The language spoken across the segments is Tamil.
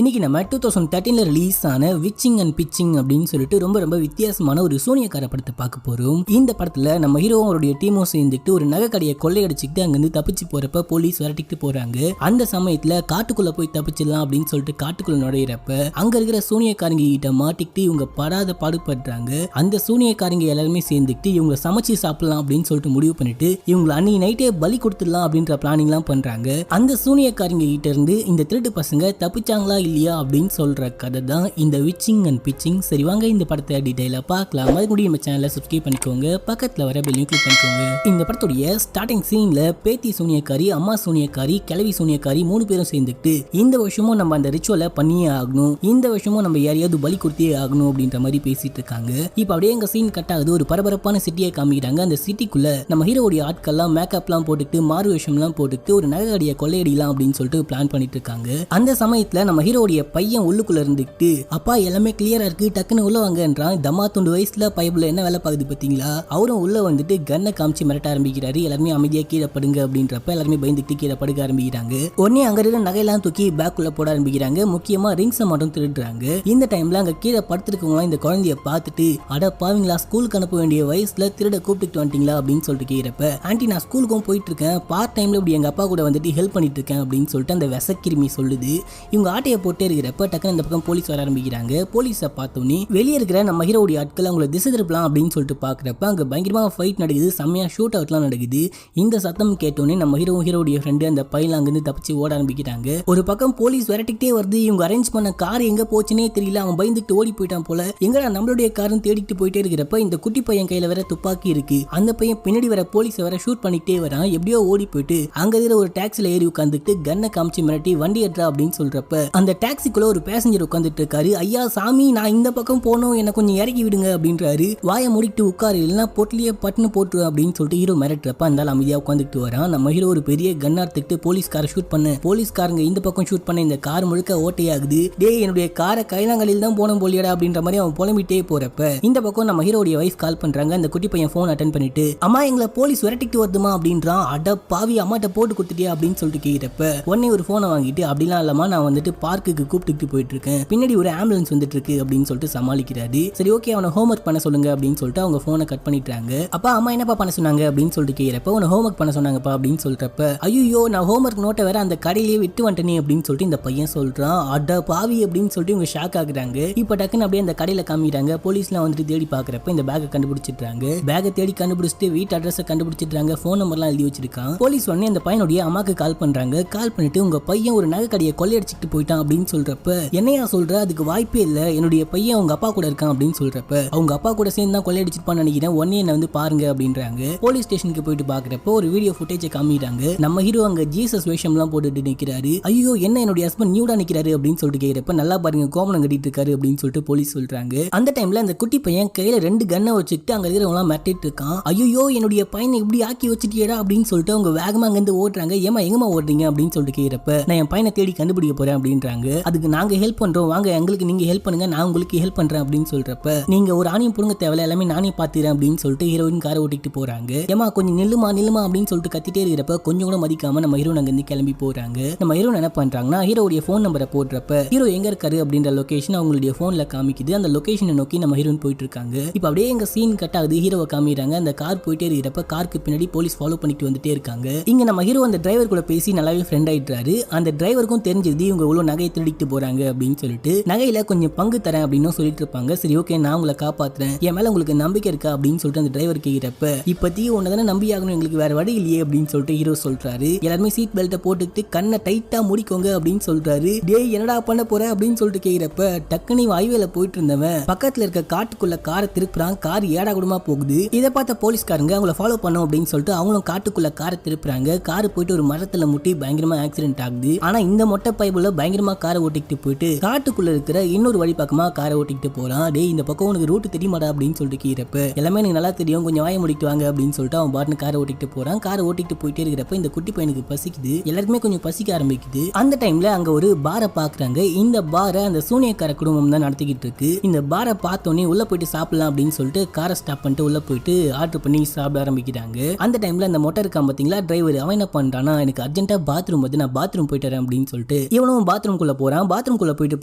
இன்னைக்கு நம்ம 2013 ரிலீஸ் ஆன விச்சிங் அண்ட் பிச்சிங் அப்படின்னு சொல்லிட்டு ரொம்ப வித்தியாசமான ஒரு சூனியக்கார படத்தை பார்க்க போறோம். இந்த படத்துல நம்ம ஹீரோவும் அவருடைய டீமும் சேர்ந்துட்டு ஒரு நகை கடையை கொள்ளையடிச்சுட்டு அங்கிருந்து தப்பிச்சு போறப்ப போலீஸ் விரட்டிட்டு போறாங்க. அந்த சமயத்துல காட்டுக்குள்ள போய் தப்பிச்சிடலாம் அப்படின்னு சொல்லிட்டு காட்டுக்குள்ள நுழையிறப்ப அங்க இருக்கிற சூனியக்காரங்க கிட்ட மாட்டிக்கிட்டு இவங்க படாத பாடுபடுறாங்க. அந்த சூனியக்காரங்க எல்லாருமே சேர்ந்துட்டு இவங்க சமைச்சு சாப்பிடலாம் அப்படின்னு சொல்லிட்டு முடிவு பண்ணிட்டு இவங்களை அன்னைக்கு நைட்டே பலி கொடுத்துடலாம் அப்படின்ற பிளானிங் எல்லாம் பண்றாங்க. அந்த சூனியக்காரங்க கிட்ட இருந்து இந்த திருட்டு பசங்க தப்பிச்சாங்களா இல்லையா அப்படின்னு சொல்ற கதை தான் இந்த விச்சிங் அண்ட் பிச்சிங். சரி வாங்க இந்த படத்தை டீடைலா பார்க்கலாம். மறுபடியும் நம்ம சேனலை சப்ஸ்கிரைப் பண்ணிக்கோங்க, பக்கத்துல வர பெல்லையும் கிளிக் பண்ணிக்கோங்க. இந்த படத்துடைய ஸ்டார்டிங் சீன்ல பேத்தி சூனியக்காரி, அம்மா சூனியக்காரி, கிழவி சூனியக்காரி 3 பேரும் சேர்ந்துட்டு இந்த வருஷமும் நம்ம அந்த ரிச்சுவலை பண்ணியே ஆகணும், இந்த வருஷமும் நம்ம யாரையாவது பலி கொடுத்தே ஆகணும் அப்படின்ற மாதிரி பேசிட்டு இருக்காங்க. இப்ப அப்படியே எங்க சீன் கட் ஆகுது. ஒரு பரபரப்பான சிட்டியை காமிக்கிறாங்க. அந்த சிட்டிக்குள்ள நம்ம ஹீரோடைய ஆட்கள்லாம் மேக்கப்லாம் போட்டுட்டு மாறு வேஷம்லாம் போட்டுட்டு ஒரு நகை கடையை கொள்ளையடிலாம் அப்படின்னு சொல்லிட்டு பிளான் பண்ணிட்டு இருக்காங்க. அந்த சமயத்துல நம்ம ஹீரோடைய பையன் உள்ளுக்குள்ள இருந்துட்டு அப்பா எல்லாமே கிளியரா இருக்கு டக்குன்னு உள்ள வாங்கன்றான். தம்மா துண்டு வயசுல பைபிள் என்ன வேலை பாக்குது பாத்தீங்களா. அவரும் உள்ள வந்துட்டு கன்னை காமிச்சு மிரட்ட ஆரம்பிக்கிறாரு. எல்லாருமே அமைதியா கீழே படுங்க அப்படின்றப்ப எல்லாருமே பயந்துட்டு கீழே படுக்க ஆரம்பிக்கிறாங்க. உடனே அங்க இருக்கிற நகையெல்லாம் தூக்கி பேக்குள்ள போட ஆரம்பிக்கிறாங்க. முக்கியமா ரிங்ஸை மட்டும் திருடுறாங்க. இந்த டைம்ல அங்க கீழே படுத்துருக்கவங்க இந்த குழந்தைய பார்த்துட்டு அட பாவீங்களா, ஸ்கூலுக்கு அனுப்ப வேண்டிய வயசுல திருட கூப்பிட்டு வந்துட்டீங்களா அப்படின்னு சொல்லிட்டு கேட்கிறப்ப ஆண்டி நான் ஸ்கூலுக்கும் போயிட்டு இருக்கேன், பார்ட் டைம்ல இப்படி எங்க அப்பா கூட வந்துட்டு ஹெல்ப் பண்ணிட்டு இருக்கேன் அப்படின்னு சொல்லிட்டு அந்த விசக்கிருமி சொல்லுது. இவங்க ஆட்டையை போட்டே இருக்கிறப்ப டக்குனு இந்த பக்கம் போலீஸ் வர ஆரம்பிக்கிறாங்க. போலீஸை பார்த்தோன்னே வெளியே இருக்கிற நம்ம ஹீரோடைய ஆட்கள் அவங்களை திசை திருப்பலாம் அப்படின்னு சொல்லிட்டு பாக்குறப்ப அங்க பயங்கரமா ஃபைட் நடக்குது. செம்மையா ஷூட் அவுட்லாம் நடக்குது. இந்த சத்தம் கேட்டோன்னே நம்ம ஹீரோடைய ஃப்ரெண்டு அந்த பையன் அங்கிருந்து தப்பிச்சு ஓட ஆரம்பிக்கிறாங்க. ஒரு பக்கம் போலீஸ் விரட்டிக்கிட்டே வருது. இவங்க அரேஞ்ச் பண்ண கார் எங்க போச்சுன்னே தெரியல. அவன் பயந்துட்டு ஓடி போயிட்டான் போல. எங்கடா நம்மளுடைய காரும் தேடிட்டு போயிட்டே இருக்கிறப்ப இந்த குட்டி பையன் கையில வேற துப்பாக்கி இருக்கு. அந்த பையன் பின்னாடி வர போலீஸ் வேற ஷூட் பண்ணிட்டே வரான். எப்படியோ ஓடி போயிட்டு அங்க இருக்கிற ஒரு டாக்ஸில ஏறி உட்காந்துட்டு கன்னை காமிச்சு மிரட்டி வண்டி ஏற்றா அப்படின்னு சொல்றப்ப அந்த டாக்ஸிக்குள்ள ஒரு பேசஞ்சர் உட்காந்துட்டு இருக்காரு. ஐயா சாமி நான் இந்த பக்கம் போனோம், என்ன கொஞ்சம் இறக்கி விடுங்க அப்படின்றாரு. வாயை மூடிட்டு உட்காரு இல்லைன்னா பொட்டிலேயே பட்டுன்னு போட்டு அப்படின்னு சொல்லிட்டு ஹீரோ மிரட்டுறப்ப அந்த அமைதியா உட்காந்துட்டு வரான். நம்ம ஹீரோ ஒரு பெரிய கன்னார்த்துட்டு போலீஸ்கார ஷூட் பண்ண, போலீஸ்காரங்க இந்த பக்கம் ஷூட் பண்ண இந்த கார் முழுக்க ஓட்டையாகுது. டேய் என்னுடைய காரை கைலாங்கலில் தான் போனோம் போலியடா அப்படின்ற மாதிரி அவன் புலம்பிட்டே போறப்ப இந்த பக்கம் நம்ம ஹீரோடைய வைஃப் கால் பண்றாங்க. அந்த குட்டி பையன் போன் அட்டென்ட் பண்ணிட்டு அம்மா எங்களை போலீஸ் விரட்டிட்டு வருதுமா அப்படின்றான். அட பாவி அம்மாட்ட போட்டு கொடுத்துட்டியா அப்படின்னு சொல்லிட்டு கேட்கிறப்ப உடனே ஒரு போனை வாங்கிட்டு அப்படிலாம் இல்லாம நான் வந்துட்டு பார்க்குக்கு கூப்பிட்டு போயிட்டு இருக்கேன், பின்னாடி ஒரு ஆம்புலன்ஸ் வந்துட்டு இருக்கு அப்படின்னு சொல்லிட்டு சமாளிக்கிறாரு. சரி ஓகே அவனை ஹோம்ஒர்க் பண்ண சொல்லுங்க அப்படின்னு சொல்லிட்டு அவங்க போனை கட் பண்ணிட்டாங்க. அப்பா அம்மா என்னப்பா பண்ண சொன்னாங்க அப்படின்னு சொல்லிட்டு கேட்கிறப்ப உன ஹோம்ஒர்க் பண்ண சொன்னாங்கப்பா அப்படின்னு சொல்றப்ப ஐயோ நான் ஹோம்ஒர்க் நோட்டை வேற அந்த கடையிலேயே விட்டு வந்துட்டேனே அப்படின்னு சொல்லிட்டு இந்த பையன் சொல்றான். அட பாவி அப்படின்னு சொல்லிட்டு இவங்க ஷாக் ஆகுறாங்க. இப்ப டக்குன்னு அப்படியே அந்த கடையில காமிக்கிறாங்க. போலீஸ்லாம் வந்துட்டு தேடி பாக்குறப்ப இந்த பேக்கை கண்டுபிடிச்சிட்டாங்க. பேக்கை தேடி கண்டுபிடிச்சிட்டு வீட்டு அட்ரஸை கண்டுபிடிச்சிட்டாங்க. போன் நம்பர்லாம் எழுதி வச்சிருக்கான். போலீஸ் உடனே அந்த பையனுடைய அம்மாக்கு கால் பண்றாங்க. கால் பண்ணிட்டு உங்க பையன் ஒரு நகை கடையை கொள்ளையடிச்சிட்டு போயிட்டான் அப்படின்னு சொல்றப்ப என்னையா சொல்ற, அதுக்கு வாய்ப்பே இல்ல, என்னுடைய பையன் அவங்க அப்பா கூட இருக்கான் அப்படின்னு சொல்றப்ப அவங்க அப்பா கூட சேர்ந்து தான் கொள்ளையடிச்சிருப்பான்னு நினைக்கிறேன், உடனே என்ன வந்து பாருங்க அப்படின்றாங்க. போலீஸ் ஸ்டேஷனுக்கு போயிட்டு பாக்குறப்ப ஒரு வீடியோ ஃபுட்டேஜை காமிக்கிறாங்க. நம்ம ஹீரோ அங்க ஜீசஸ் வேஷம்லாம் போட்டுட்டு நிக்கிறாரு. ஐயோ என்ன என்னுடைய ஹஸ்பண்ட் நியூடா நிக்கிறாரு அப்படின்னு சொல்லிட்டு கேட்கிறப்ப நல்லா பாருங்க கோமணம் கட்டிட்டு இருக்காரு அப்படின்னு சொல்லிட்டு போலீஸ் சொல்றாங்க. அந்த டைம்ல அந்த குட்டி பையன் கையில 2 கன்னை வச்சுக்கிட்டு அங்க இருக்கிறவங்க எல்லாம் மிரட்டிட்டு இருக்கான். ஐயோ என்னுடைய பையனை இப்படி ஆக்கி வச்சுட்டியடா அப்படின்னு சொல்லிட்டு அவங்க வேகமா அங்க இருந்து ஓடுறாங்க. ஏமா எங்கமா ஓடுறீங்க அப்படின்னு சொல்லிட்டு கேட்கிறப்ப நான் என் பையனை தேடி கண்டுபிடிக்க போறேன் அப்படின்றாங்க. அதுக்கு நாங்க ஹெல்ப் பண்றோம், வாங்க எங்களுக்கு நீங்க ஹெல்ப் பண்ணுங்க, நான் உங்களுக்கு ஹெல்ப் பண்றேன் அப்படின்னு சொல்றப்ப நீங்க ஒரு ஆணியம் புடுங்க தேவையில்ல, எல்லாமே நானே பாத்துறேன் அப்படின்னு சொல்லிட்டு ஹீரோயின் காரை ஓட்டிட்டு போறாங்க. ஏமா கொஞ்சம் நில்லுமா அப்படின்னு சொல்லிட்டு கத்திட்டே இருக்கிறப்ப கொஞ்சம் கூட மதிக்காம நம்ம ஹீரோ அங்க இருந்து கிளம்பி போறாங்க. நம்ம ஹீரோ என்ன பண்றாங்கன்னா ஹீரோடைய போன் நம்பரை போடுறப்ப ஹீரோ எங்க இருக்காரு அப்படின்ற லொகேஷன் அவங்களுடைய போன்ல காமிக்குது. அந்த லொகேஷனை நோக்கி நம்ம ஹீரோயின் போயிட்டு இருக்காங்க. இப்ப அப்படியே எங்க சீன் கட் ஆகுது. ஹீரோவை காமிக்கிறாங்க. அந்த கார் போயிட்டே இருக்கிறப்ப காருக்கு பின்னாடி போலீஸ் ஃபாலோ பண்ணிட்டு வந்துட்டே இருக்காங்க. இங்க நம்ம ஹீரோ அந்த டிரைவர் கூட பேசி நல்லாவே ஃப்ரெண்ட் ஆயிட்டாரு. அந்த டிரைவருக்கும் தெரிஞ்சது இவங்க இவ்வளவு நகையை திருடிட்டு போறாங்க அப்படின்னு சொல்லிட்டு நகையில கொஞ்சம் பங்கு தரேன் அப்படின்னு சொல்லிட்டு இருப்பாங்க. சரி ஓகே நான் உங்களை காப்பாத்துறேன், என் மேல உங்களுக்கு நம்பிக்கை இருக்கா அப்படின்னு சொல்லிட்டு அந்த டிரைவர் கேட்கிறப்ப இப்பத்தி ஒன்னதானே நம்பி ஆகணும், எங்களுக்கு வேற வழி இல்லையே அப்படின்னு சொல்லிட்டு ஹீரோ சொல்றாரு. எல்லாருமே சீட் பெல்ட்டை போட்டுட்டு கண்ணை டைட்டா முடிக்கோங்க அப்படின்னு சொல்றாரு. டேய் என்னடா பண்ண போற அப்படின்னு சொல்லிட்டு கேட்கிறப்ப டக்குனு ஹைவேல போயிட்டு இருந்தவன் பக்கத்துல இருக்க காட்டுக்குள்ள காரை திருப்புறான். கார் ஏடா கூடமா போகுது. இதை பார்த்த போலீஸ்காரங்க அவங்கள ஃபாலோ பண்ணோம் அப்படின்னு சொல்லிட்டு அவங்களும் காட்டுக்குள்ள காரை திருப்புறாங்க. கார் போயிட்டு ஒரு மரத்துல முட்டி பயங்கரமா ஆக்சிடென்ட் ஆகுது. ஆனா இந்த மொட்டை பைப்புல பயங்கரமா காரை ஓட்டிக்கிட்டு போயிட்டு காட்டுக்குள்ள இருக்கிற இன்னொரு வழி பக்கமா காரை ஓட்டிக்கிட்டு போறான். டேய் இந்த பக்கம் உனக்கு ரூட் தெரியுமாடா அப்படின்னு சொல்லிட்டு கேட்கிறப்ப எல்லாமே எனக்கு நல்லா தெரியும், கொஞ்சம் வாய முடிக்கிட்டு வாங்க அப்படின்னு சொல்லிட்டு அவன் பாட்டுன்னு காரை ஓட்டிக்கிட்டு போறான். காரை ஓட்டிக்கிட்டு போயிட்டே இருக்கிறப்ப இந்த குட்டி பையனுக்கு பசிக்குது. எல்லாருக்குமே கொஞ்சம் பசிக்க ஆரம்பிக்குது. அந்த டைம்ல அங்க ஒரு பாரை பாக்குறாங்க. இந்த பாரை அந்த சூனியக்கார குடும்பம் தான் நடத்திக்கிட்டு இருக்கு. இந்த பாரை பார்த்தோன்னே உள்ள போயிட்டு சாப்பிடலாம் அப்படின்னு சொல்லிட்டு காரை ஸ்டாப் பண்ணிட்டு உள்ள போயிட்டு ஆர்டர் பண்ணி சாப்பிட ஆரம்பிக்கிறாங்க. அந்த டைம்ல அந்த மொட்டை இருக்கான் பாத்தீங்களா டிரைவர், அவன் என்ன பண்றானா எனக்கு அர்ஜென்ட்டா பாத்ரூம் வந்து நான் பாத்ரூம் போயிட்டு வரேன் அப்படின்னு சொல்லிட்டு இவனும் பாத்ரூம் குள்ள போறான். பாத்ரூம் குள்ள போயிட்டு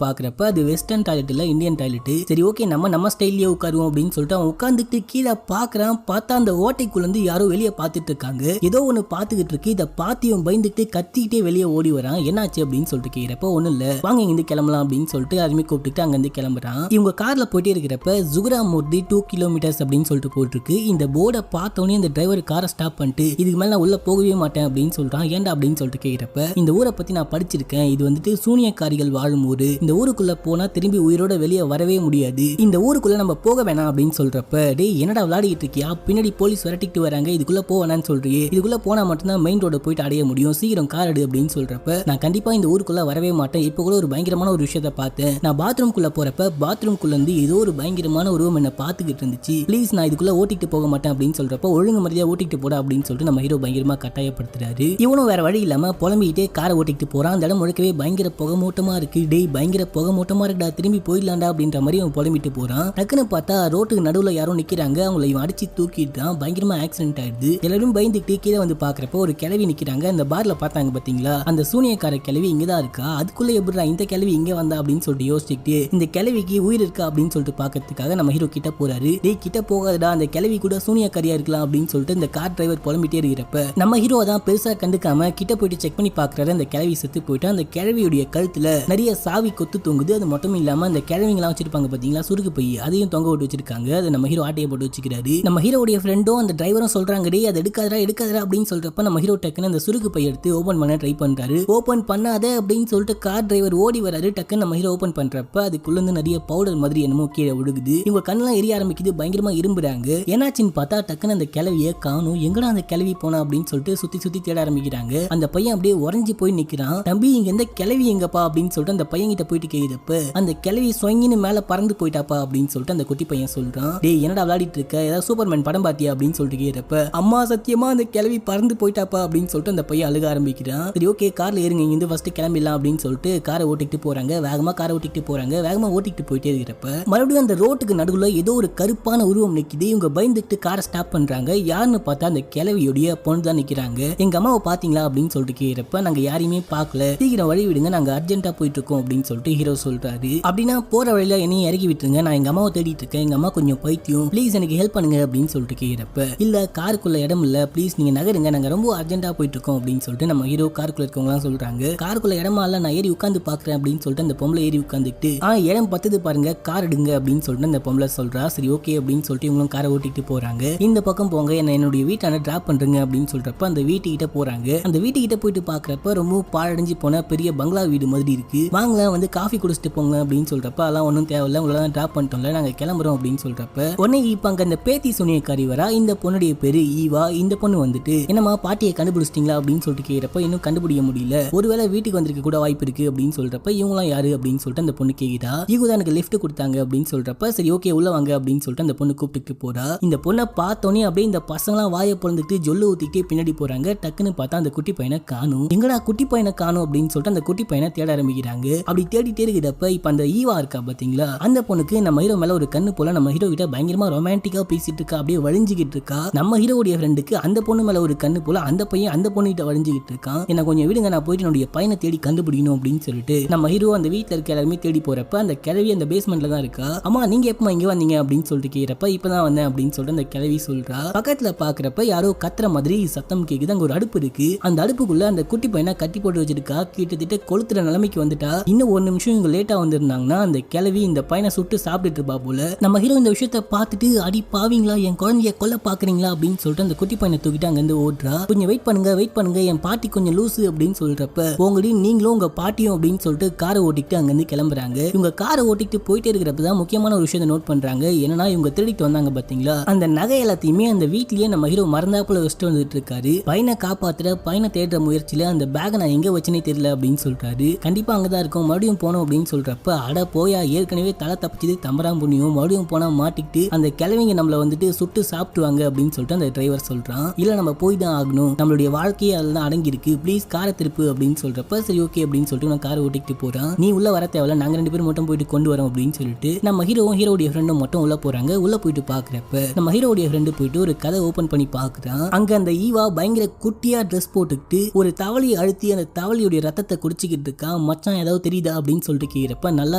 பாக்குறப்ப அது வெஸ்டர்ன் டாய்லெட் இல்ல, இந்தியன் டாய்லெட். சரி ஓகே நம்ம ஸ்டைல்லயே உட்காருவோம் அப்படின்னு சொல்லிட்டு அவன் உட்கார்ந்துட்டு கீழே பாக்குறான். பார்த்தா அந்த ஓட்டைக்குள்ள இருந்து யாரோ வெளியே பார்த்துட்டு இருக்காங்க. ஏதோ ஒன்னு பாத்துக்கிட்டு இருக்கு. இதை பாத்தியும் பயந்துட்டு கத்திக்கிட்டே வெளியே ஓடி வரான். என்னாச்சு அப்படின்னு சொல்லிட்டு கேக்குறப்ப ஒண்ணு இல்ல, வாங்க இங்கிருந்து கிளம்பலாம் அப்படின்னு சொல்லிட்டு யாருமே கூப்பிட்டு அங்க இருந்து கிளம்புறான். இவங்க கார்ல போயிட்டே இருக்கிறப்ப ஜுகரா மூர்த்தி 2 கிலோமீட்டர்ஸ் அப்படின்னு சொல்லிட்டு போட்டிருக்கு. இந்த போர்டை பார்த்தோன்னே இந்த டிரைவர் காரை ஸ்டாப் பண்ணிட்டு இதுக்கு மேல நான் உள்ள போகவே மாட்டேன் அப்படின்னு சொல்றான். ஏன்டா அப்படின்னு சொல்லிட்டு கேக்குறப்ப இந்த ஊரை பத்தி நான் படிச்சிருக்கேன், இது வந்துட்டு சூனியக்காரிகள் வாழும் ஊரு, இந்த ஊருக்குள்ள போனா திரும்பி உயிரோட வெளியே வரவே முடியாது, இந்த ஊருக்குள்ள நம்ம போக வேணாம் அப்படின்னு சொல்றப்ப டேய் என்னடா விளையாடிட்டு இருக்கியா, பின்னாடி போலீஸ் விரட்டிட்டு வராங்க, இதுக்குள்ள போக வேணாம்னு சொல்றியே, இதுக்குள்ள போனா மட்டும்தான் மெயின் ரோட போயிட்டு அடைய முடியும், சீக்கிரம் கார் எடு அப்படின்னு சொல்றப்ப நான் கண்டிப்பா இந்த ஊருக்குள்ள வரவே மாட்டேன், இப்ப கூட ஒரு பயங்கரமான ஒரு விஷயத்தை பார்த்தேன், நான் பாத்ரூம் குள்ள போறப்ப பாத்ரூம் குள்ள இருந்து ஏதோ ஒரு பயங்கரமான உருவம் என்ன பாத்துக்கிட்டு இருந்துச்சு, ப்ளீஸ் நான் இதுக்குள்ள ஓட்டிட்டு போக மாட்டேன் அப்படின்னு சொல்றப்ப ஒழுங்கு மரியாதை ஓட்டிட்டு போட அப்படின்னு சொல்லிட்டு நம்ம ஹீரோ பயங்கரமா கட்டாயப்படுத்துறாரு. இவனும் வேற வழி இல்லாம புலம்பிக்கிட்டே காரை ஓட்டிட்டு போறான். அந்த இடம் முழுக்கவே பயங்கர புகமூட்டமா இருக்கு. டேய் பயங்கர புகமூட்டமா இருக்குடா, திரும்பி போயிடலாம்டா அப்படின்ற மாதிரி அவன் புலம்பிட்டு போறான். டக்குன்னு பார்த்தா ரோட்டுக்கு நடுவுல யாரும் நிக்கிறாங்க. அவங்களை இவன் அடிச்சு தூக்கிட்டான். பயங்கரமா ஆக்சிடென்ட் ஆயிடுது. எல்லாரும் பயந்துட்டு கீழே வந்து பாக்குறப்ப ஒரு கிழவி நிக்கிறாங்க. அந்த பார்ல பார்த்தாங்க பாத்தீங்களா, அந்த சூனியக்கார கிழவி இங்கதான் இருக்கா, அதுக்குள்ள எப்படிடா இந்த கிழவி இங்க வந்தா அப்படின்னு சொல்லிட்டு யோசிச்சுட்டு இந்த கிழவிக்கு உயிர் இருக்கா அப்படின்னு சொல்லிட்டு பாக்கிறதுக்காக நம்ம ஹீரோ கிட்ட போறாரு. டேய் கிட்ட போகாதடா, அந்த கிழவி கூட சூனியக்காரியா இருக்கலாம் அப்படின்னு சொல்லிட்டு இந்த கார் டிரைவர் புலம்பிட்டே இருக்கிறப்ப நம்ம ஹீரோ தான் பெருசா கண்டுக்காம கிட்ட போயிட்டு செக் பண்ணி பாக்குறாரு. அந்த கிழவி செத்து போயிட்டு அந்த கிழவியுடைய கழுத்துல நிறைய சாவி கொத்து தொங்குது. அது மட்டும் இல்லாம அந்த கிழவிங்களாம் வச்சிருப்பாங்க பாத்தீங்களா சுருக்கு பை, அதையும் தொங்க விட்டு வச்சிருக்காங்க. அதை நம்ம ஹீரோ ஆட்டையை போட்டு வச்சுக்கிறாரு. நம்ம ஹீரோடைய ஃப்ரெண்டும் அந்த டிரைவரும் சொல்றாங்க டேய் அதை எடுக்காதடா அப்படின்னு சொல்றப்ப நம்ம ஹீரோ டக்குன்னு அந்த சுருக்கு பை எடுத்து ஓபன் பண்ண ட்ரை பண்றாரு. ஓபன் பண்ணாத அப்படின்னு சொல்லிட்டு கார் டிரைவர் ஓடி வராரு. டக்குன்னு நம்ம ஹீரோ ஓபன் பண்றப்ப அதுக்குள்ள இருந்து நிறைய பவுடர் மாதிரி என்னமோ கீழே விழுகுது. இவங்க கண்ணெல்லாம் எரிய ஆரம்பிக்குது. பயங்கரமா இரும்புறாங்க. என்னாச்சுன்னு பார்த்தா டக்குன்னு அந்த கிழவியை காணும். எங்கடா அந்த கிழவி போனா அப்படின்னு சொல்லிட்டு சுத்தி தேட ஆரம்பிக்கிறாங்க. அந்த பையன் அப்படியே உறைஞ்சு போய் நிக்கிறான். தம்பி இங்க இந்த கிழவி எங்கப்பா அப்படின்னு சொல்லிட்டு அந்த பையன் கிட்ட போயிட்டு கேக்குறப்ப அந்த கிழவி சொங்கின்னு மேல பறந்து போயிட்டாப்பா அப்படின்னு சொல்லிட்டு அந்த குட்டி பையன் சொல்றான். டேய் என்னடா விளையாடிட்டு இருக்க, ஏதாவது சூப்பர்மேன் படம் பாத்தியா அப்படின்னு சொல்லிட்டு கேக்குறப்ப அம்மா சத்தியமா அந்த கிழவி பறந்து போயிட்டாப்பா அப்படின்னு சொல்லிட்டு அந்த பையன் அழுக ஆரம்பிக்கிறான். சரி ஓகே கார்ல ஏறுங்க, இங்க இருந்து ஃபர்ஸ்ட் கிளம்பிடலாம் அப்படின்னு சொல்லிட்டு காரை ஓட்டிட்டு போறாங்க. வேகமா காரை ஓட்டிட்டு போறாங்க. வேகமா ஓட்டிட்டு போயிட்டே இருக்கிறப்ப மறுபடியும் அந்த ரோட்டுக்கு நடுவுல ஏதோ ஒரு கருப்பான உருவம் நிக்குது. இவங்க பயந்துட்டு காரை ஸ்டாப் பண்றாங்க. யாருன்னு பார்த்தா அந்த கிழவியுடைய பொண்ணு தான் நிக்கிறாங்க. எங்க அம்மாவை பாத்தீங்களா அப்படின்னு சொல்லிட்டு கேக்குறப்ப நாங்க யாரையுமே பார்க்கல, சீக்கிரம் வழி விடுங்க, நாங்க அர்ஜென்ட்டா போயிட்டு இருக்கோம் அப்படின்னு சொல்லிட்டு ஹீரோ சொல்றாரு. அப்படின்னா போற வழியில என்னையும் இறக்கி விட்டுருங்க, நான் எங்க அம்மாவை தேடிட்டு இருக்கேன், எங்க அம்மா கொஞ்சம் பைத்தியம், ப்ளீஸ் எனக்கு ஹெல்ப் பண்ணுங்க அப்படின்னு சொல்லிட்டு கேக்குறப்ப இல்ல காருக்குள்ள இடம் இல்ல, ப்ளீஸ் நீங்க நகருங்க, நாங்க ரொம்ப அர்ஜென்ட்டா போயிட்டு இருக்கோம் அப்படின்னு சொல்லிட்டு நம்ம ஹீரோ காருக்குள்ள இருக்கவங்க சொல்றாங்க. காருக்குள்ள இடமா இல்ல, நான் ஏறி உட்காந்து பாக்குறேன் அப்படின்னு சொல்லிட்டு அந்த பொம்பளை ஏறி உட்காந்துட்டு இடம் பத்துது பாருங்க, கார் எடுங்க அப்படின்னு சொல்லிட்டு அந்த பொம்பளை சொல்றா. சரி ஓகே அப்படின்னு சொல்லிட்டு இவங்களும் காரை ஓட்டிட்டு போறாங்க. இந்த பக்கம் போங்க, என்னுடைய வீட்டான டிராப் பண்றீங்க அப்படின்னு சொல்றப்ப அந்த வீட்டுக்கிட்ட போறாங்க. அந்த வீட்டுக்கிட்ட போயிட்டு பாக்குறப்ப ரொம்ப பாழடைஞ்சு போன பெரிய பங்களா வீடு மாதிரி இருக்கு. வாங்க வந்து காஃபி குடிச்சிட்டு போங்க அப்படின்னு சொல்றப்ப அதெல்லாம் ஒன்றும் தேவையில்ல, உங்களை டிராப் பண்ணிட்டோம்ல, நாங்க கிளம்புறோம் அப்படின்னு சொல்றப்ப உடனே இப்ப அங்க அந்த பேத்தி சூனியக்காரி வரா. இந்த பொண்ணுடைய பேரு ஈவா. இந்த பொண்ணு வந்துட்டு என்னமா பாட்டியை கண்டுபிடிச்சிட்டீங்களா அப்படின்னு சொல்லிட்டு கேட்கிறப்ப இன்னும் கண்டுபிடிக்க முடியல, ஒருவேளை வீட்டுக்கு வந்திருக்க கூட வாய்ப்பு இருக்கு அப்படின்னு சொல்றப்ப இவங்களாம் யாரு அப்படின்னு சொல்லிட்டு அந்த பொண்ணு கேக்குதா. இவங்க தான் எனக்கு லிஃப்ட் கொடுத்தாங்க அப்படின்னு சொல்றப்ப சரி ஓகே உள்ள வாங்க அப்படின்னு சொல்லிட்டு அந்த பொண்ணு கூப்பிட்டு போறா. இந்த பொண்ணை பார்த்தோன்னே அப்படியே இந்த பசங்களாம் வாயை பொழுந்துட்டு ஜொல்லு ஊத்திட்டே பின்னாடி போறாங்க. டக்குன்னு பார்த்தா அந்த குட்டி பையனை காணும். எங்கடா குட்டி பையனை காணும் அப்படின்னு சொல்லிட்டு அந்த குட்டி பையனை தேட ஆரம்பிக்கிறாங்க. அப்படி தேடிட்டே இருக்கிறப்ப இப்ப அந்த ஈவா இருக்கா பாத்தீங்களா, அந்த பொண்ணுக்கு நம்ம ஹீரோ மேல ஒரு கண்ணு போல நம்ம ஹீரோ கிட்ட பயங்கரமா ரொமான்டிக்கா பேசிட்டு இருக்கா, அப்படியே வழிஞ்சுகிட்டு இருக்கா. நம்ம ஹீரோடைய ஃப்ரெண்டுக்கு அந்த பொண்ணு மேல ஒரு கண்ணு போல அந்த பையன் அந்த பொண்ணு கிட்ட வழிஞ்சுகிட்டு இருக்கான். என்ன கொஞ்சம் விடுங்க, நான் போயிட்டு என்னுடைய பையனை தேடி கண்டுபிடிக்கணும் அப்படின்னு சொல்லிட்டு நம்ம ஹீரோ அந்த வீட்டுல இருக்க எல்லாருமே தேடி போறப்ப அந்த கிழவி அந்த பேஸ்மெண்ட்ல தான் இருக்கா. அம்மா நீங்க எப்பமா இங்க வந்தீங்க அப்படின்னு சொல்லிட்டு கேட்கிறப்ப இப்பதான் வந்தேன் அப்படின்னு சொல்லிட்டு அந்த கிழவி சொல்றா. பக்கத்துல பாக்குறப்ப யாரோ கத்துற மாதிரி சத்தம் கேக்குது. அங்க ஒரு அடுப்பு இருக்கு. அந்த அடுப்புக்குள்ள அந்த குட்டி பையனை கட்டி போட்டு வச்சிருக்கா. கிட்டத்தட்ட கொளுத்துற நிலைமைக்கு வந்துட்டா. இன்னும் ஒரு நிமிஷம் இவங்க லேட்டா வந்திருந்தாங்கன்னா அந்த கிழவி இந்த பையனை சுட்டு சாப்பிட்டுட்டு இருப்பா போல. நம்ம ஹீரோ இந்த விஷயத்த பார்த்துட்டு அடி பாவீங்களா, என் குழந்தைய கொல்ல பாக்குறீங்களா அப்படின்னு சொல்லிட்டு அந்த குட்டி பையனை தூக்கிட்டு அங்க இருந்து ஓடுறா. கொஞ்சம் வெயிட் பண்ணுங்க, என் பாட்டி கொஞ்சம் லூசு அப்படின்னு சொல்றப்ப உங்கடி நீங்களும் உங்க பாட்டியும் அப்படின்னு சொல்லிட்டு காரை ஓட்டிட்டு அங்க இருந்து கிளம்புறாங்க. இவங்க காரை ஓட்டிட்டு போயிட்டே இருக்கிறப்பதான் முக்கியமான ஒரு விஷயத்தை நோட் பண்றாங்க. என்னன்னா இவங்க திருடிட்டு வந்தாங்க பாத்தீங்களா, அந்த நகை எல்லாத்தையுமே அந்த வீட்லயே நம்ம ஹீரோ மறந்தாப்புல வச்சுட்டு வந்துட்டு இருக்காரு. பையனை காப்பாத்துற பையனை தேடுற முயற்சியில அந்த பேக் நான் எங்க வச்சுனே தெரியல அப்படின்னு சொல்றாரு. கண்டிப்பா அங்கதான் இருக்கும், மறுபடியும் போனோம் அப்படின்னு சொல்றப்ப அட போயா, ஏற்கனவே தலை தப்பிச்சது தம்பராம் புண்ணியம், மறுபடியும் போனா மாட்டிக்கிட்டு அந்த கிழவிங்க நம்மள வந்துட்டு சுட்டு சாப்பிட்டுவாங்க அப்படின்னு சொல்லிட்டு அந்த டிரைவர் சொல்றான். இல்ல நம்ம போய் தான் ஆகணும், நம்மளுடைய வாழ்க்கையே அதுதான் அடங்கி இருக்கு, ப்ளீஸ் காரை திருப்பு அப்படின்னு சொல்றப்ப சரி ஓகே அப்படின்னு சொல்லிட்டு நான் காரை ஓட்டிட்டு போறான். நீ உள்ள வர தேவையில்ல, நாங்க 2 பேரும் மட்டும் போயிட்டு கொண்டு வரோம் அப்படின்னு சொல்லிட்டு நம்ம ஹீரோவும் ஹீரோடைய ஃப்ரெண்டும் மட்டும் உள்ள போறாங்க. உள்ள போயிட்டு பாக்குறப்ப நம்ம ஹீரோடைய ஃப்ரெண்டு போயிட்டு ஒரு கதை ஓபன் பண்ணி பாக்குறான். அங்க அந்த ஈவா பயங்கர குட்டியா ட்ரெஸ் போட்டுக்கிட்டு ஒரு தவளையை அழுத்தி அந்த தவளையுடைய ரத்தத்தை குடிச்சிக்கிட்டு இருக்கா. கேக்குறான், மச்சான் ஏதாவது தெரியுதா அப்படின்னு சொல்லிட்டு கேக்குறப்ப நல்லா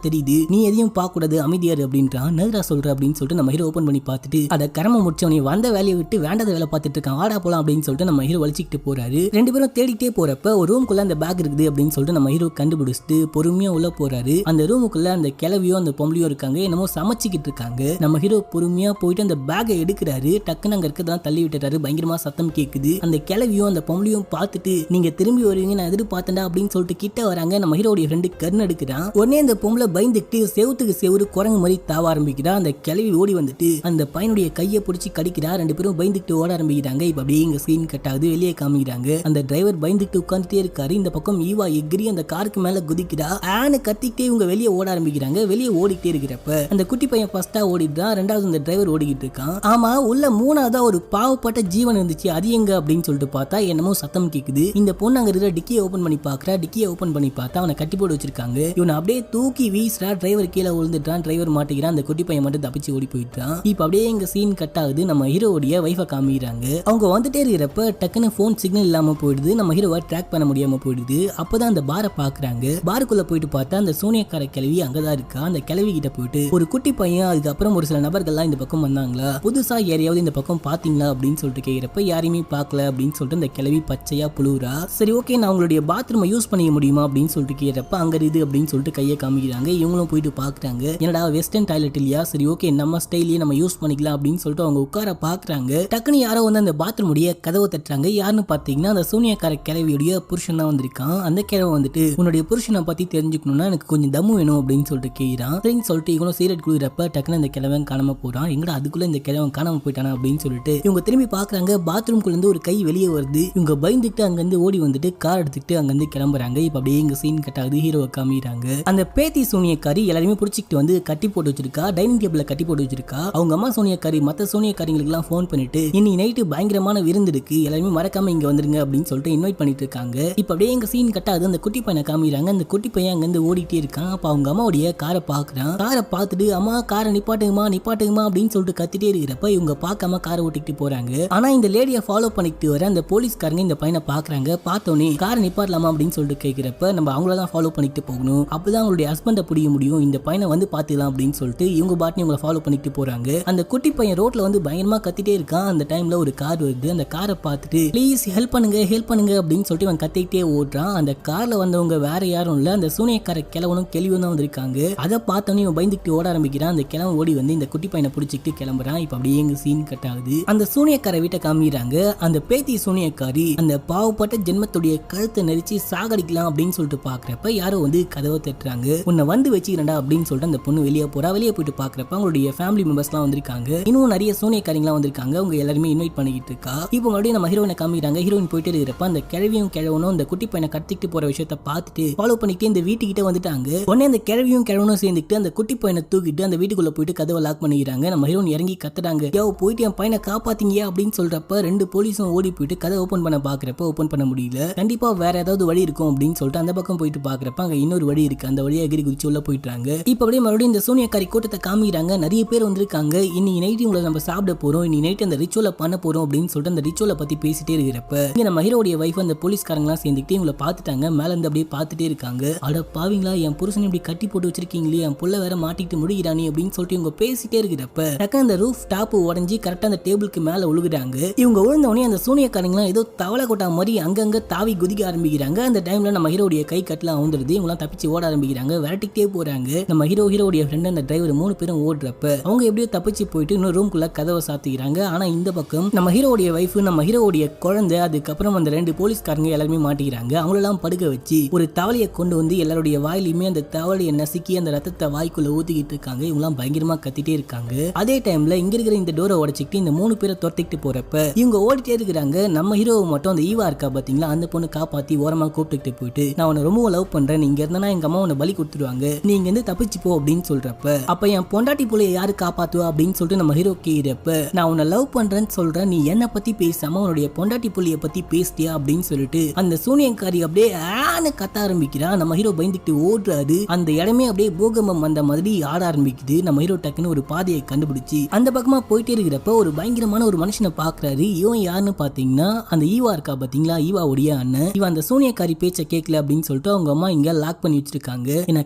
தெரியுது, நீ எதையும் பார்க்க கூடாது அமைதியாரு அப்படின்றான். நகரா சொல்ற அப்படின்னு சொல்லிட்டு நம்ம ஹீரோ ஓபன் பண்ணி பார்த்துட்டு அத கரம முடிச்சவனே வந்த வேலையை விட்டு வேண்டாத வேலை பார்த்துட்டு இருக்கான், வாடா போலாம் அப்படின்னு சொல்லிட்டு நம்ம ஹீரோ வலிச்சிட்டு போறாரு. ரெண்டு பேரும் தேடிட்டே போறப்ப ஒரு ரூம்குள்ள அந்த பேக் இருக்குது அப்படின்னு சொல்லிட்டு நம்ம ஹீரோ கண்டுபிடிச்சிட்டு பொறுமையா உள்ள போறாரு. அந்த ரூமுக்குள்ள அந்த கிளவியோ அந்த பொம்பளையோ இருக்காங்க, என்னமோ சமைச்சிக்கிட்டு இருக்காங்க. நம்ம ஹீரோ பொறுமையா போயிட்டு அந்த பேக்கை எடுக்கிறாரு. டக்குன்னு அங்க இருக்கிறதெல்லாம் தள்ளி விட்டுறாரு. பயங்கரமா சத்தம் கேக்குது. அந்த கிளவியும் அந்த பொம்பளையும் பார்த்துட்டு நீங்க திரும்பி வருவீங்க நான் எதிர்பார்த்தேன்டா அப்படின்னு சொல்லிட்டு கிட்ட வராங்க. நம்ம ஹீரோடைய ஃப்ரெண்டு கர்ன் எடுக்கிறான். உடனே அந்த பொம்பளை பயந்துட்டு செவுத்துக்கு செவுறு குரங்கு மாதிரி தாவ ஆரம்பிக்கிறா. அந்த கிளவி ஓடி வந்துட்டு அந்த பையனுடைய கையை பிடிச்சி கடிக்கிறா. ரெண்டு பேரும் பயந்துட்டு ஓட ஆரம்பிக்கிறாங்க. இப்ப அப்படியே இங்க சீன் கட் ஆகுது. வெளியே காமிக்கிறாங்க. அந்த டிரைவர் பயந்துட்டு உட்கார்ந்துட்டே இருக்காரு. இந்த பக்கம் ஈவா எகிரி அந்த காருக்கு மேல குதிக்கிறா. ஆனு கத்திக்கிட்டே இவங்க வெளியே ஓட ஆரம்பிக்கிறாங்க. வெளியே ஓடிட்டே இருக்கிறப்ப அந்த குட்டி பையன் ஃபர்ஸ்டா ஓடிடுறான். ரெண்டாவது அந்த டிரைவர் ஓடிக்கிட்டு இருக்கான். ஆமா, உள்ள மூணாவதா ஒரு பாவப்பட்ட ஜீவன் இருந்துச்சு, அது எங்க அப்படின்னு சொல்லிட்டு பார்த்தா என்னமோ சத்தம் கேக்குது. இந்த பொண்ணு அங்க இருக்கிற டிக்கியை ஓபன் பண்ணி பாக்குறா. டிக்கியை ஓபன் பண்ணி பார்த்தா அவனை கட்டி போட்டு வச்சிருக்காங்க. இவனை அப்படியே தூக்கி வீசுறா. டிரைவர் கீழே விழுந்துட்டான். டிரைவர் மாட்டிக்கிறான். அந்த குட்டி பையன் மட்டும் தப்பிச்சு ஓடி போயிட்டான். இப்ப அப்படியே இங்க சீன் கட் ஆகுது. நம்ம ஹீரோடைய வைஃபை காமிக்கிறாங்க. அவங்க வந்துட்டே இருக்கிறப்ப டக்குன்னு போன் சிக்னல் இல்லாம போயிடுது. நம்ம ஹீரோவை ட்ராக் பண்ண முடியாம போயிடுது. அப்பதான் அந்த பாரை பாக்குறாங்க. பாருக்குள்ள போயிட்டு பார்த்தா அந்த சூனியக்கார கிளவி அங்கதான் இருக்கா. அந்த கிளவி கிட்ட போயிட்டு ஒரு குட்டி பையன் அதுக்கப்புறம் ஒரு சில நபர்கள்லாம் இந்த பக்கம் வந்தாங்களா, புதுசா யாரையாவது இந்த பக்கம் பாத்தீங்களா அப்படின்னு சொல்லிட்டு கேக்குறப்ப யாரையுமே பார்க்கல அப்படின்னு சொல்லிட்டு அந்த கிளவி பச்சையா புழுறா. சரி ஓகே, நான் உங்களுடைய பாத்ரூமை யூஸ் பண்ணிக்க முடியுமா அப்படின்னு சொல்லிட்டு கேக்குறப்ப அங்க இது அப்படின்னு சொல்லிட்டு கையை காமிக்கிறாங்க. இவங்களும் போயிட்டு பாக்குறாங்க. என்னடா வெஸ்டர்ன் டாய்லெட் இல்லையா, சரி ஓகே நம்ம ஸ்டைலே நம்ம யூஸ் பண்ணிக்கலாம் அப்படின்னு சொல்லிட்டு அவங்க உட்கார பாக்குறாங்க. டக்குன்னு யாரோ வந்து அந்த பாத்ரூம் உடைய கதவை தட்டுறாங்க. யாருன்னு பாத்தீங்கன்னா அந்த சூனியக்கார கிளவியுடைய புருஷன் தான் வந்திருக்கான். அந்த கிழவை வந்துட்டு உன்னுடைய புருஷனை பத்தி தெரிஞ்சுக்கணும்னா எனக்கு கொஞ்சம் தம்மு வேணும் அப்படின்னு சொல்லிட்டு கேட்கிறான். சரின்னு சொல்லிட்டு இவங்களும் சீரட் குளிரப்ப டக்குன்னு அந்த கிழவன் காணாம போறான். எங்கடா அதுக்குள்ள இந்த கிழவன் காணாம போயிட்டானா அப்படின்னு சொல்லிட்டு இவங்க திரும்பி பாக்குறாங்க. பாத்ரூம்குள்ள இருந்து ஒரு கை வெளியே வருது. இவங்க பயந்துட்டு அங்கிருந்து ஓடி வந்துட்டு கார் எடுத்துட்டு அங்கிருந்து கிளம்புறாங்க. இப்ப அப்படியே இங்க சீன் கட் ஆகுது. ஹீரோவை காமிக்கிறாங்க. அந்த பேத்தி சூனியக்காரி எல்லாருமே பிடிச்சிட்டு வந்து கட்டி போட்டு வச்சிருக்கா. டைனிங் டேபிள்ல கட்டி போட்டு வச்சிருக்கா. அவங்க அம்மா சூனியக்காரி மத்த சூனியக்காரிங்களுக்கு எல்லாம் போன் பண்ணிட்டு இன்னைக்கு நைட்டு பயங்கரமான விருந்து இருக்கு, எல்லாருமே மறக்காம இங்க வந்துருங்க அப்படின்னு சொல்லிட்டு இன்வைட் பண்ணிட்டு இருக்காங்க. இப்ப அப்படியே எங்க சீன் கட் ஆகுது. அந்த குட்டி பையனை காமிக்கிறாங்க. அந்த குட்டி பையன் அங்கிருந்து ஓடிட்டே இருக்கான். அப்ப அவங்க அம்மாவுடைய காரை பாக்குறான். காரை பார்த்துட்டு அம்மா காரை நிப்பாட்டுங்கம்மா நிப்பாட்டுங்கம்மா அப்படின்னு சொல்லிட்டு கத்திட்டே இருக்கிறப்ப இவங்க பார்க்காம காரை ஓட்டிட்டு போறாங்க. ஆனா இந்த லேடியை ஃபாலோ பண்ணிட்டு வர அந்த போலீஸ்காரங்க இந்த பையனை பாக்குறாங்க. பார்த்தோன்னே காரை நிப்பாட்டலாமா அப்படின்னு சொல்லிட்டு கேட்கிறப்ப நம்ம அவங்களதான் ஃபாலோ பண்ணிட்டு போகணும், அப்பதான் அவங்களுடைய ஹஸ்பண்டை பிடிக்க முடியும், இந்த பையனை வந்து பாத்துக்கலாம் அப்படின்னு சொல்லிட்டு இவங்க பாட்டு இவங்களை ஃபாலோ பண்ணிட்டு போறாங்க. அந்த குட்டி பையன் ரோட்ல வந்து பயங்கரமா கத்திட்டே இருக்கான். அந்த டைம்ல ஒரு கார் வருது. அந்த காரை பார்த்துட்டு ப்ளீஸ் ஹெல்ப் பண்ணுங்க அப்படின்னு சொல்லிட்டு அவன் கத்திட்டே ஓடுறான். அந்த கார்ல வந்தவங்க வேற யாரும் இல்ல, அந்த சூனியக்கார கிழவனும் கேள்வியும் தான் வந்திருக்காங்க. அதை பார்த்தோன்னே இவன் பயந்துட்டு ஓட ஆரம்பிக்கிறான். அந்த கிழவன் ஓடி வந்து இந்த குட்டி பையனை பிடிச்சிட்டு கிளம்புறான். இப்ப அப்படியே எங்க சீன் கட் ஆகுது. அந்த சூனியக்கார வீட்டை காமிக்கிறாங்க. அந்த பேத்தி சூனியக்காரி அந்த பாவப்பட்ட ஜென்மத்துடைய கழுத்தை நெரிச்சு சாகடிக்கலாம் அப்படின்னு சொல்லிட்டு பாக்குறப்ப யாரோ வந்து கதவை தட்டுறாங்க. உன்னை வந்து வச்சுக்கிறேன்டா அப்படின்னு சொல்லிட்டு அந்த பொண்ணு வெளியே போறா. வெளியே போயிட்டு பாக்குறப்ப அவங்களுடைய ஃபேமிலி மெம்பர்ஸ் எல்லாம் வந்திருக்காங்க. இன்னும் நிறைய சூனியக்காரிங்களாம் வந்திருக்காங்க. அவங்க எல்லாருமே இன்வைட் பண்ணிக்கிட்டு இருக்கா. இப்போ மறுபடியும் நம்ம ஹீரோயினை காமிக்கிறாங்க. ஹீரோயின் போயிட்டு இருக்கிறப்ப அந்த கிழவியும் கிழவனும் அந்த குட்டி பையனை கடத்திட்டு போற விஷயத்தை பார்த்துட்டு ஃபாலோ பண்ணிட்டு இந்த வீட்டுக்கிட்ட வந்துட்டாங்க. உடனே அந்த கிழவியும் கிழவனும் சேர்ந்துட்டு அந்த குட்டி பையனை தூக்கிட்டு அந்த வீட்டுக்குள்ள போயிட்டு கதவை லாக் பண்ணிக்கிறாங்க. நம்ம ஹீரோயின் இறங்கி கத்துறாங்க, யோ போயிட்டு என் பையனை காப்பாத்தீங்க அப்படின்னு சொல்றப்ப ரெண்டு போலீஸும் ஓடி போயிட்டு கதை ஓபன் பண்ண பாக்குறப்ப ஓபன் பண்ண முடியல. கண்டிப்பா வேற ஏதாவது வழி இருக்கும் அப்படின்னு சொல்லிட்டு அந்த பக்கம் போயிட்டு பாக்குறப்ப அங்க இன்னொரு வழி இருக்கு. அந்த வழியா எகிரி குதிச்சு உள்ள போயிட்டாங்க. இப்ப அப்படியே மறுபடியும் இந்த சூனியக்காரி கூட்டத்தை காமிக்கிறாங்க. நிறைய பேர் வந்திருக்காங்க. இன்னைக்கு நைட் உங்களை நம்ம சாப்பிட போறோம், இன்னைக்கு நைட் அந்த ரிச்சுவலை பண்ண போறோம் அப்படின்னு சொல்லிட்டு அந்த ரிச்சுவலை பத்தி பேசிட்டே இருக்கிறப்ப இங்க நம்ம ஹீரோடைய வைஃப் அந்த போலீஸ்காரங்க எல்லாம் சேர்ந்துட்டு இவங்களை பார்த்துட்டாங்க. மேல இருந்து அப்படியே பார்த்துட்டே இருக்காங்க. அட பாவீங்களா, என் புருஷன் இப்படி கட்டி போட்டு வச்சிருக்கீங்களே, என் புள்ள வேற மாட்டிட்டு முடிகிறானே அப்படின்னு சொல்லிட்டு இவங்க பேசிட்டே இருக்கிறப்ப டக்குனு அந்த ரூஃப் டாப் உடஞ்சி கரெக்டா அந்த டேபிளுக்கு மேல விழுகுறாங்க. இவங்க விழுந்த உடனே அந்த சூனியக்காரங்க ஏதோ தவளை கொட்டா மாதிரி அங்கங்க தாவி குதிக்க ஆரம்பிக்கிறாங்க. அந்த டைம்ல நம்ம ஹீரோடைய கை கட்டலாம் வந்துருது. இவங்க தப்பிச்சு ஓட ஆரம்பிக்கிறாங்க. விரட்டிக்கிட்டே போறாங்க. நம்ம ஹீரோடைய ஃப்ரெண்ட் அந்த டிரைவர் 3 பேரும் ஓடுறப்ப அவங்க எப்படியோ தப்பிச்சு போயிட்டு இன்னொரு ரூம்குள்ள கதவை சாத்திக்கிறாங்க. ஆனா இந்த பக்கம் நம்ம ஹீரோடைய வைஃப் நம்ம ஹீரோடைய குழந்தை அதுக்கப்புறம் அந்த 2 போலீஸ்காரங்க எல்லாருமே மாட்டிக்கிறாங்க. அவங்களெல்லாம் படுக்க வச்சு ஒரு தவளையை கொண்டு வந்து எல்லாருடைய வாயிலுமே அந்த தவளையை நசுக்கி அந்த ரத்தத்தை வாய்க்குள்ள ஊத்திக்கிட்டு இருக்காங்க. இவங்கலாம் பயங்கரமா கத்திட்டே இருக்காங்க. அதே டைம்ல இங்க இருக்கிற இந்த டோரை உடைச்சிட்டு இந்த 3 பேரை துரத்திட்டு போறப்ப இவங்க ஓடிட்டே இருக்கிறாங்க. நம்ம ஹீரோவை மட்டும் அந்த ஈவா இருக்கா பாத்தீங்களா, அந்த பொண்ணு காப்பாத்தி ஓரமா கூப்பிட்டு போயிட்டு நான் உன்னை ரொம்ப லவ் பண்றேன், நீங்க இருந்தா எங்க அம்மா உன்னை பலி கொடுத்துருவாங்க, நீங்க இருந்து தப்பிச்சு போ அப்படின்னு சொல்றப்ப அப்ப என் பொண்டாட்டி புள்ளைய யாரு காப்பாத்துவா அப்படின்னு சொல்லிட்டு நம்ம ஹீரோ கேட்கிறப்ப நான் உன்னை லவ் பண்றேன்னு சொல்றேன், நீ என்ன பத்தி பேசாம உன்னுடைய பொண்டாட்டி புள்ளைய பத்தி பேசிட்டியா அப்படின்னு சொல்லிட்டு அந்த சூனியக்காரி அப்படியே ஆன கத்த ஆரம்பிக்கிறா. நம்ம ஹீரோ பயந்துட்டு ஓடுறாரு. அந்த இடமே அப்படியே பூகம்பம் வந்த மாதிரி ஆட ஆரம்பிக்குது. நம்ம ஹீரோ டக்குன்னு ஒரு பாதையை கண்டுபிடிச்சு அந்த பக்கமா போயிட்டே இருக்கிறப்ப ஒரு பயங்கரமான ஒரு மனுஷனை பாக்குறாரு. இவன் யாருன்னு பாத்தீங்கன்னா அந்த ஈவா இருக்கா பாத்தீங்களா, ஈவாவுடைய அண்ணன். இவன் அந்த சூனியக்காரி பேச்சை கேட்கல அப்படின்னு அப்படின்னு சொல்லிட்டு அவங்க அம்மா இங்க லாக் பண்ணி வச்சிருக்காங்க. என்ன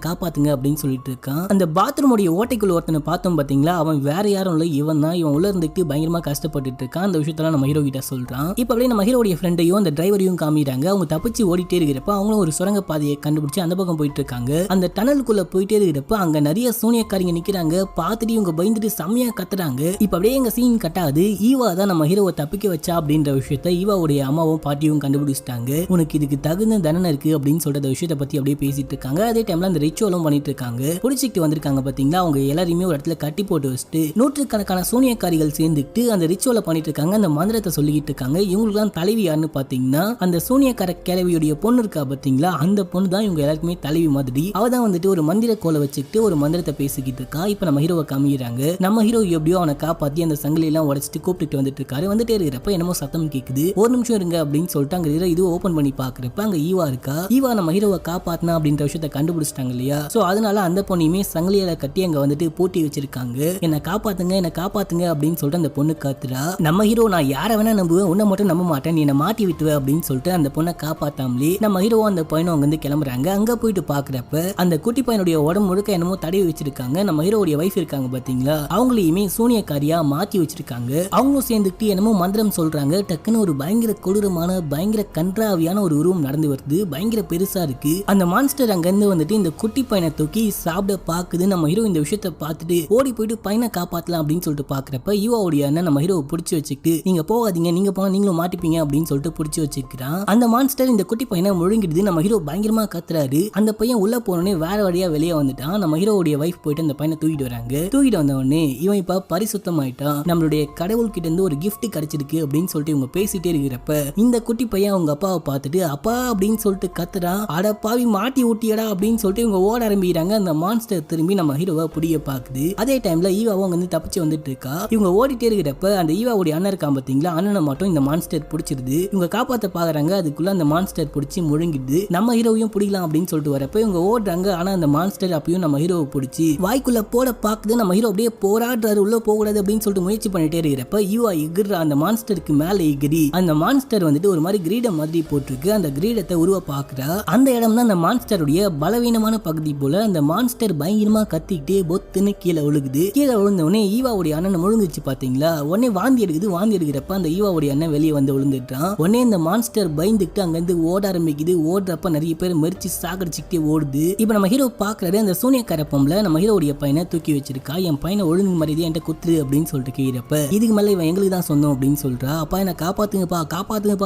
காப்பாத்துங்க அப்படின்னு சொல்லிட்டு இருக்கான். அந்த பாத்ரூமோட ஓட்டைக்குள்ள ஒருத்தனை பார்த்தோம் பாத்தீங்களா, அவன் வேற யாரும் இல்ல, இவன் தான். இவன் உள்ள இருந்துட்டு பயங்கரமா கஷ்டப்பட்டு இருக்கான். அந்த விஷயத்தெல்லாம் நம்ம ஹீரோ கிட்ட சொல்றான். இப்ப அப்படியே நம்ம ஹீரோடைய ஃப்ரெண்டையும் அந்த டிரைவரையும் காமிறாங்க. அவங்க தப்பிச்சு ஓடிட்டே இருக்கிறப்ப அவங்களும் ஒரு சுரங்க பாதையை கண்டுபிடிச்சு அந்த பக்கம் போயிட்டு இருக்காங்க. அந்த டனலுக்குள்ள போயிட்டே இருக்கிறப்ப அங்க நிறைய சூனியக்காரிங்க நிக்கிறாங்க. பார்த்துட்டு இவங்க பயந்துட்டு செம்மையா கத்துறாங்க. இப்ப அப்படியே எங்க சீன் கட்டாது. ஈவா தான் நம்ம ஹீரோவை தப்பிக்க வச்சா அப்படின்ற விஷயத்த ஈவாவுடைய அம்மாவும் பாட்டியும் கண்டுபிடிச்சிட்டாங்க. உனக்கு இதுக்கு தகுந்த தண்டனை இருக்கு அப்படின்னு சொல்ற விஷயத்த பத்தி அப்படியே பேசிட்டு இருக்காங்க. அதே டைம்ல அந்த ரிச்சுவலும் பண்ணிட்டு இருக்காங்க. புடிச்சிட்டு வந்திருக்காங்க பாத்தீங்களா, அவங்க எல்லாரையுமே ஒரு இடத்துல கட்டி போட்டு வச்சுட்டு நூற்றுக்கணக்கான சூனியக்காரிகள் சேர்ந்துட்டு அந்த ரிச்சுவலை பண்ணிட்டு இருக்காங்க. அந்த மந்திரத்தை சொல்லிக்கிட்டு இருக்காங்க. இவங்களுக்கு தலைவி யாருன்னு பாத்தீங்கன்னா அந்த சூனியக்கார கிழவியுடைய பொண்ணு இருக்கா பாத்தீங்களா, அந்த பொண்ணு தான் இவங்க எல்லாருக்குமே தலைவி மாதிரி. அவ தான் வந்துட்டு ஒரு மந்திர கோலை வச்சுக்கிட்டு ஒரு மந்திரத்தை பேசிக்கிட்டு இருக்கா. இப்ப நம்ம ஹீரோவை காமிக்கிறாங்க. நம்ம ஹீரோ எப்படியோ அவனை காப்பாத்தி அந்த சங்கிலி எல்லாம் உடைச்சிட்டு கூப்பிட்டு வந்துட்டு இருக்காரு. வந்துட்டே இருக்கிறப்ப என்னமோ சத்தம் கேக்குது. ஒரு நிமிஷம் இருங்க அப்படின்னு சொல்லிட்டு அங்க இது ஓபன் பண்ணி பாக்குறப்ப அங்க ஈவா இருக்கா. ஈவா நம்ம ஹீரோவை காப்பாத்தினா அப்படின்ற விஷயத்தை கண்டுபிடிச்சிட்டாங்க இல்லையா. சோ அதனால அந்த பொண்ணையுமே சங்கிலியால கட்டி அங்க வந்துட்டு பூட்டி வச்சிருக்காங்க. என்ன காப்பாத்துங்க அப்படின்னு சொல்லிட்டு அந்த பொண்ணு காத்துறா. நம்ம ஹீரோ நான் யாரை வேணா நம்புவேன், உன்னை மட்டும் நம்ப மாட்டேன், நீ என்ன மாட்டி விட்டுவ அப்படின்னு சொல்லிட்டு அந்த பொண்ணை காப்பாத்தாமலே நம்ம ஹீரோ அந்த பையனும் அங்க இருந்து கிளம்புறாங்க. அங்க போயிட்டு பாக்குறப்ப அந்த குட்டி பையனுடைய உடம்பு முழுக்க என்னமோ தடவி வச்சிருக்காங்க. நம்ம ஹீரோடைய வைஃப் இருக்காங்க பாத்தீங்களா, அவங்களையுமே சூனியக்காரியா மாத்தி வச்சிருக்காங்க. அவங்களும் சேர்ந்துட்டு என்னமோ மந்திரம் சொல்றாங்க. டக்குன்னு ஒரு பயங்கர கொடூரமான பயங்கர கன்றாவியான ஒரு உருவம் நடந்து வருது. பயங்கர பெருசா இருக்கு. அந்த மான்ஸ்டர் அங்க இருந்து வந்துட்டு இந்த குட்டி பையனை தூக்கி சாப்பிட பாக்குது. நம்ம ஹீரோ இந்த விஷயத்தை பார்த்துட்டு ஓடி போயிட்டு பையனை காப்பாத்தலாம் அப்படின்னு சொல்லிட்டு பாக்குறப்ப ஈவாவுடைய அண்ணன் நம்ம ஹீரோவை பிடிச்சி வச்சுக்கிட்டு நீங்க போகாதீங்க, நீங்க போனா நீங்களும் மாட்டிப்பீங்க அப்படின்னு சொல்லிட்டு பிடிச்சி வச்சிருக்கான். அந்த மான்ஸ்டர் இந்த குட்டி பையனை முழுங்கிடுது. நம்ம ஹீரோ பயங்கரமா கத்துறாரு. அந்த பையன் உள்ள போனோடனே வேற வழியா வெளியே வந்துட்டான். நம்ம ஹீரோவுடைய வைஃப் போயிட்டு அந்த பையனை தூக்கிட்டு வராங்க. தூக்கிட்டு வந்த உடனே இவன் இப்ப பரிசுத்தமாயிட்டான், நம்மளுடைய கடவுள் கிட்ட இருந்து ஒரு கிஃப்ட் கிடைச்சிருக்கு அப்படின்னு சொல்லிட்டு இவங்க பேசிட்டே இருக்கிறப்ப இந்த குட்டி பையன் அவங்க அப்பாவை பார்த்துட்டு அப்பா அப்படின்னு சொல்லிட்டு கத்துறான். அட பாவி மாட்டி ஊட்டியடா அப்படின்னு சொல்லிட்டு இவங்க ஓட ஆரம்பிக்கிறாங்க. அந்த மான்ஸ்டர் திரும்பி நம்ம ஹீரோவை புடிய பாக்குது. அதே டைம்ல ஈவாவும் அங்க இருந்து தப்பிச்சு வந்துட்டு இருக்கா. இவங்க ஓடிட்டே இருக்கிறப்ப அந்த ஈவாவுடைய அண்ணன் இருக்கான் பாத்தீங்களா, அண்ணனை மட்டும் இந்த மான்ஸ்டர் பிடிச்சிருது. இவங்க காப்பாத்த பாக்குறாங்க. அதுக்குள்ள அந்த மான்ஸ்டர் பிடிச்சி முழுங்கிடுது. நம்ம ஹீரோவையும் பிடிக்கலாம் அப்படின்னு சொல்லிட்டு வரப்ப இவங்க ஓடுறாங்க. ஆனா அந்த மான்ஸ்டர் அப்பயும் நம்ம ஹீரோவை பிடிச்சி வாய்க்குள்ள போட பாக்குது. நம்ம ஹீரோ அப்படியே போராடுறாரு, உள்ள போக கூடாது அப்படின்னு சொல்லிட்டு முயற்சி பண்ணிட்டே இருக்கிறப்ப ஈவா எகிற அந்த மான்ஸ்டருக்கு மேல எகிரி அந்த மான்ஸ்டர் வந்துட்டு ஒரு மாதிரி கிரீடம் மாதிரி போட்டிருக்கு. அந்த கிரீடத்தை உருவ பாக்குறா. அந்த இடம் தான் அந்த மான்ஸ்டருடைய பலவீனமான பகுதி போல. அந்த மான்ஸ்டர் பயங்கரமா கத்திக்கிட்டே பொத்துன்னு கீழே விழுகுது. கீழே விழுந்த உடனே ஈவாவுடைய அண்ணன் முழுங்குச்சு பாத்தீங்களா. உடனே வாந்தி எடுக்கிறப்ப அந்த ஈவாவுடைய அண்ணன் வெளியே வந்து விழுந்துட்டான். உடனே இந்த மான்ஸ்டர் பயந்துட்டு அங்க இருந்து ஓட ஆரம்பிக்குது. ஓடுறப்ப நிறைய பேர் மறிச்சு சாகடிச்சுக்கிட்டே ஓடுது. இப்ப நம்ம ஹீரோ பாக்குறாரு, அந்த சூனியக்கார பொம்பளை நம்ம ஹீரோடைய பையனை தூக்கி வச்சிருக்கா. என் பையனை ஒழுங்கு மரியாதை என்கிட்ட குத்துரு அப்படின்னு சொல்லிட்டு கேட்கிறப்ப இதுக்கு மேல இவன் எங்களுக்கு தான் சொந்தம் அப்படின்னு சொல்றா. அப்பா என்ன காப்பாத்துங்கப்பா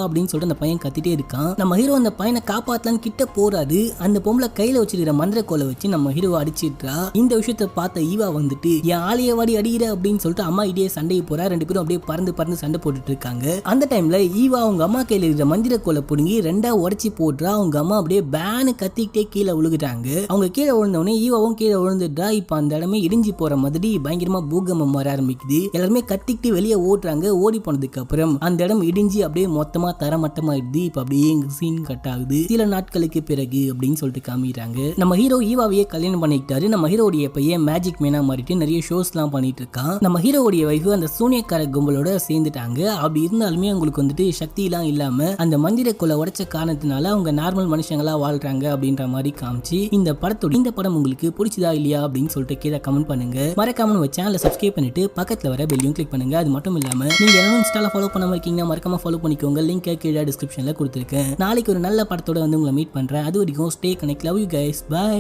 அப்படின்னு சொல்லிட்டு அந்த பையன் கத்திட்டே இருக்கான். நம்ம ஹீரோ அந்த பையனை காப்பாத்தலான்னு கிட்ட போறாரு. அந்த பொம்பளை கையில வச்சிருக்கிற மந்திர கோலை வச்சு நம்ம ஹீரோ அடிச்சிட்டா. இந்த விஷயத்த பார்த்த ஈவா வந்துட்டு என் ஆளைய வாடி அடிக்கிற அப்படின்னு சொல்லிட்டு அம்மா இடையே சண்டையை போறா. ரெண்டு பேரும் அப்படியே பறந்து சண்டை போட்டுட்டு இருக்காங்க. அந்த டைம்ல ஈவா அவங்க அம்மா கையில இருக்கிற மந்திர கோலை புடுங்கி ரெண்டா உடைச்சி போடுறா. அவங்க அம்மா அப்படியே பேனு கத்திக்கிட்டே கீழே விழுகுறாங்க. அவங்க கீழே விழுந்தவனே ஈவாவும் கீழே விழுந்துட்டா. இப்ப அந்த இடமே இடிஞ்சு போற மாதிரி பயங்கரமா பூகம்பம் வர ஆரம்பிக்குது. எல்லாருமே கத்திக்கிட்டு வெளியே ஓடுறாங்க. ஓடி போனதுக்கு அப்புறம் அந்த இடம் இடிஞ்சு அப்படியே மொத்தமா தரமட்டமாயிடுது. இப்ப அப்படியே சீன் கட் ஆகுது. சில நாட்களுக்கு பிறகு அப்படின்னு சொல்லிட்டு காமிக்கிறாங்க. நம்ம ஹீரோ ஈவாவையே கல்யாணம் பண்ணிக்கிட்டாரு. நம்ம ஹீரோடைய பையன் மேஜிக் மேனா மாறிட்டு நிறைய ஷோஸ் எல்லாம் பண்ணிட்டு இருக்கான். நம்ம ஹீரோடைய வைஃப் அந்த சூனியக்கார கும்பலோட சேர்ந்துட்டாங்க. அப்படி இருந்தாலுமே அவங்களுக்கு வந்துட்டு சக்தி எல்லாம் இல்லாம அந்த மந்திர கொலை உடைச்ச காரணத்தினால அவங்க நார்மல் மனுஷங்களா வாழ்றாங்க அப்படின்ற மாதிரி காமிச்சு இந்த படம் உங்களுக்கு பிடிச்சதா இல்லையா அப்படின்னு சொல்லிட்டு கீழே கமெண்ட் பண்ணுங்க. மறக்காம நம்ம சேனலை சப்ஸ்கிரைப் பண்ணிட்டு பக்கத்துல வர பெல்லையும் கிளிக் பண்ணுங்க. அது மட்டும் இல்லாம நீங்க என்ன இன்ஸ்டால ஃபாலோ பண்ணாம இருக்கீங்கன்னா மறக்காம ஃபாலோ பண்ணிக்கோங்க. லிங்க் கீழே டிஸ்கிரிப்ஷன்ல கொடுத்திருக்கேன். நாளைக்கு ஒரு நல்ல படத்தோட வந்து உங்களை மீட் பண்றேன். அது வரைக்கும் stay connect. Love you guys. By.